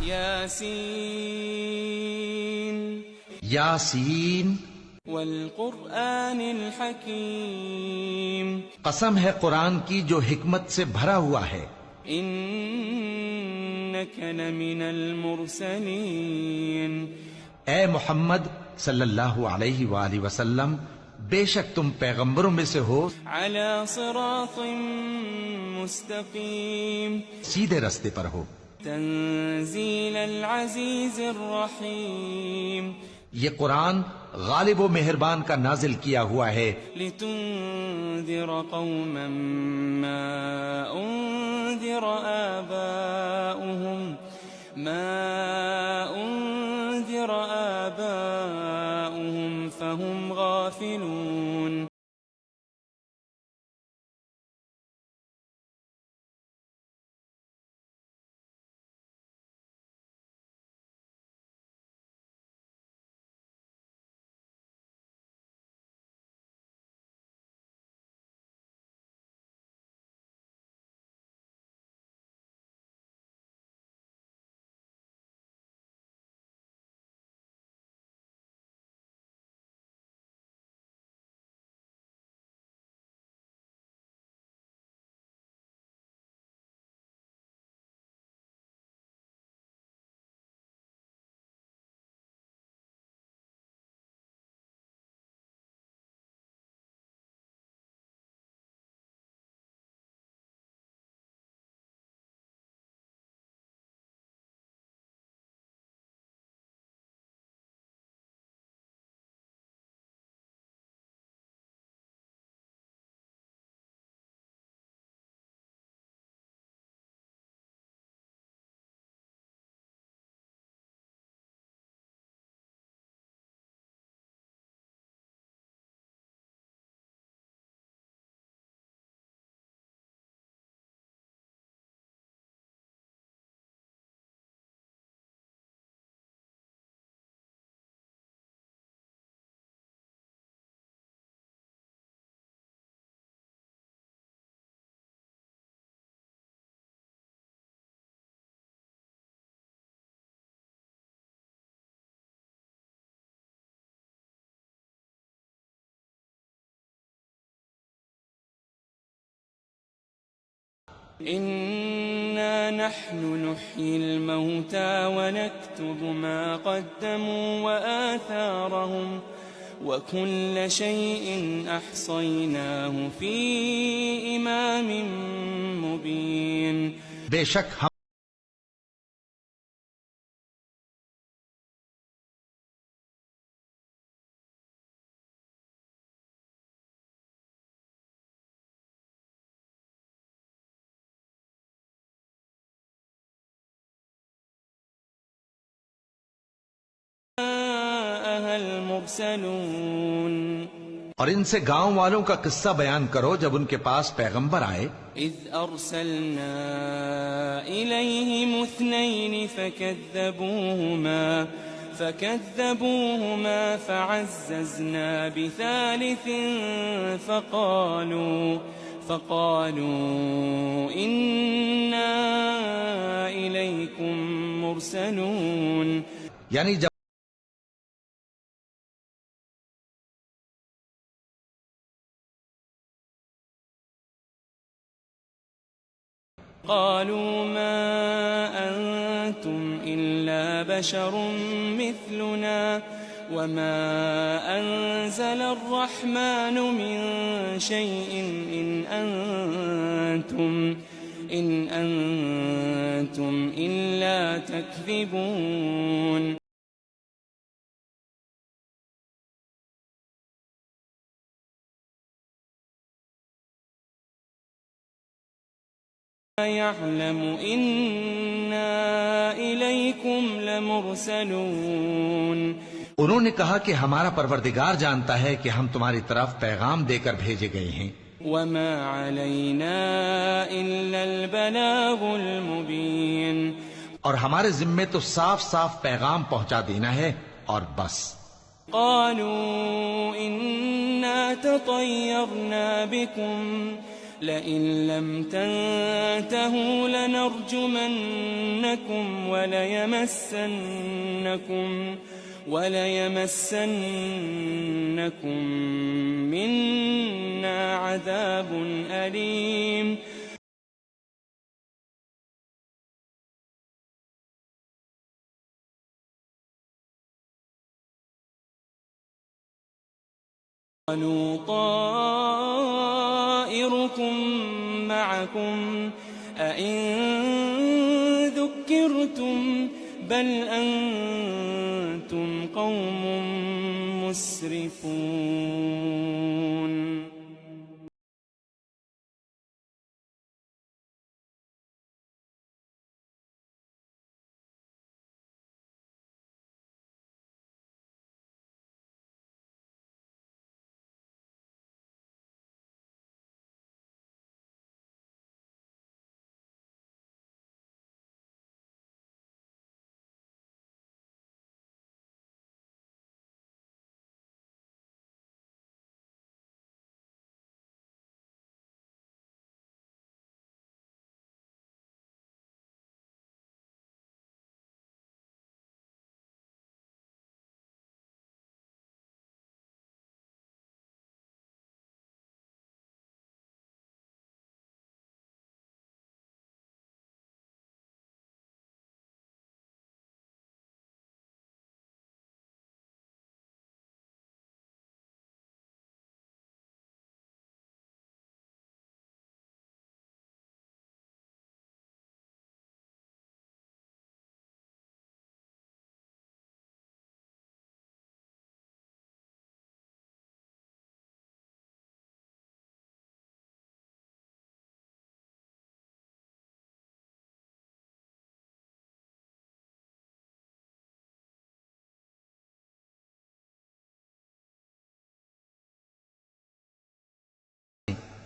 یاسین یاسین والقرآن الحکیم، قسم ہے قرآن کی جو حکمت سے بھرا ہوا ہے، انک لمن المرسلین، اے محمد صلی اللہ علیہ وآلہ وسلم بے شک تم پیغمبروں میں سے ہو علی صراط مستقیم، سیدھے رستے پر ہو۔ تنزیل العزیز الرحیم، یہ قرآن غالب و مہربان کا نازل کیا ہوا ہے، لتنذر قوما ما انذر آباؤهم فهم غافلون۔ إنا نحن نحيي الموتى ونكتب ما قدموا وآثارهم وكل شيء أحصيناه في إمام مبين۔ بے شک ہم المرسلون، اور ان سے گاؤں والوں کا قصہ بیان کرو جب ان کے پاس پیغمبر آئے، اذ ارسلنا الیہم اثنین فکذبوہما فعززنا بثالث فقالوا انا الیکم مرسلون، یعنی جب قالوا ما أنتم إلا بشر مثلنا وما أنزل الرحمن من شيء إن أنتم إلا تكذبون۔ يعلم إنا إليكم لمرسلون، انہوں نے کہا کہ ہمارا پروردگار جانتا ہے کہ ہم تمہاری طرف پیغام دے کر بھیجے گئے ہیں، وما علينا إلا البلاغ المبين، اور ہمارے ذمے تو صاف صاف پیغام پہنچا دینا ہے اور بس۔ قالوا إنا تطيرنا بكم لئن لم تنتهوا لنرجمنكم وليمسنكم منا عذاب أليم قالوا طائركم معكم أئن ذكرتم بل أنتم قوم مسرفون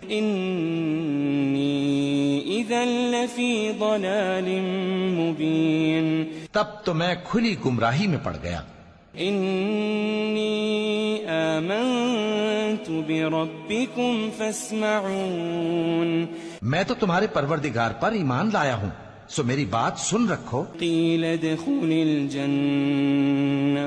إني إذا لفي ضلال مبين تب تو میں کھلی گمراہی میں پڑ گیا. إني آمنت بربكم فاسمعون میں تو تمہارے پروردگار پر ایمان لایا ہوں، سو میری بات سن رکھو. قيل ادخل الجنة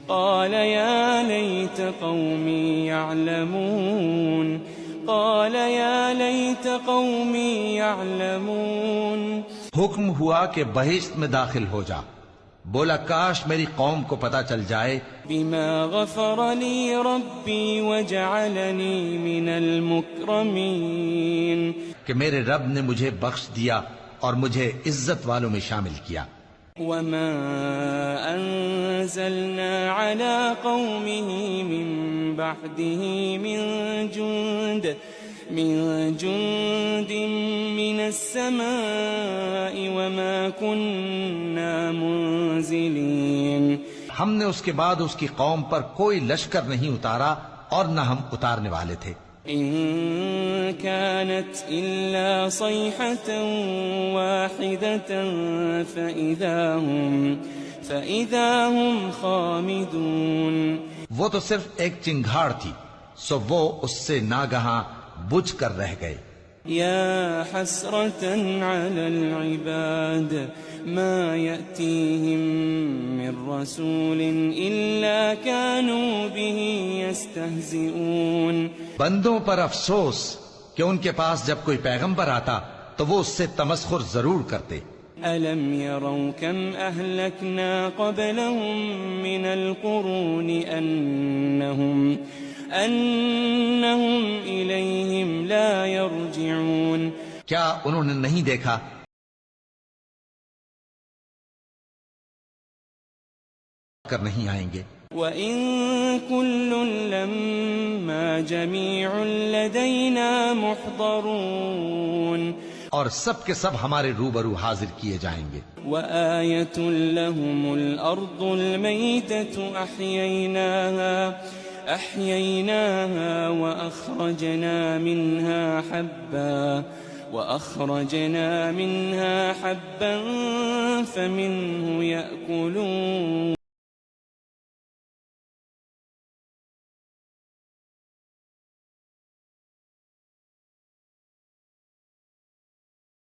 قال يا ليت قومي يعلمون قال يا ليت قومي يعلمون حکم ہوا کہ بہشت میں داخل ہو جا. بولا کاش میری قوم کو پتا چل جائے بما غفر لي ربي وجعلني من المكرمين کہ میرے رب نے مجھے بخش دیا اور مجھے عزت والوں میں شامل کیا. وما أنزلنا على قومه من بعده من جند من السماء وما كنا منزلين ہم نے اس کے بعد اس کی قوم پر کوئی لشکر نہیں اتارا اور نہ ہم اتارنے والے تھے. إن كانت إلا صيحة واحدة فإذا هم خامدون وہ تو صرف ایک چنگھاڑ تھی، سو وہ اس سے ناگہاں بجھ کر رہ گئے. يا حسرة على العباد ما يأتيهم من رسول إلا كانوا به يستهزئون بندوں پر افسوس کہ ان کے پاس جب کوئی پیغمبر آتا تو وہ اس سے تمسخر ضرور کرتے. ألم يروا كم أهلكنا قبلهم من القرون أنهم إليهم لا يرجعون کیا انہوں نے نہیں دیکھا کر نہیں آئیں گے. وَإِن كُلٌّ لَمَّا جَمِيعٌ لَدَيْنَا مُحْضَرُونَ اور سب کے سب ہمارے روبرو حاضر کیے جائیں گے. وَآيَةٌ لَهُمُ الْأَرْضُ الْمَيْتَةُ أَحْيَيْنَاهَا وَأَخْرَجْنَا مِنْهَا حَبًّا فَمِنْهُ يَأْكُلُونَ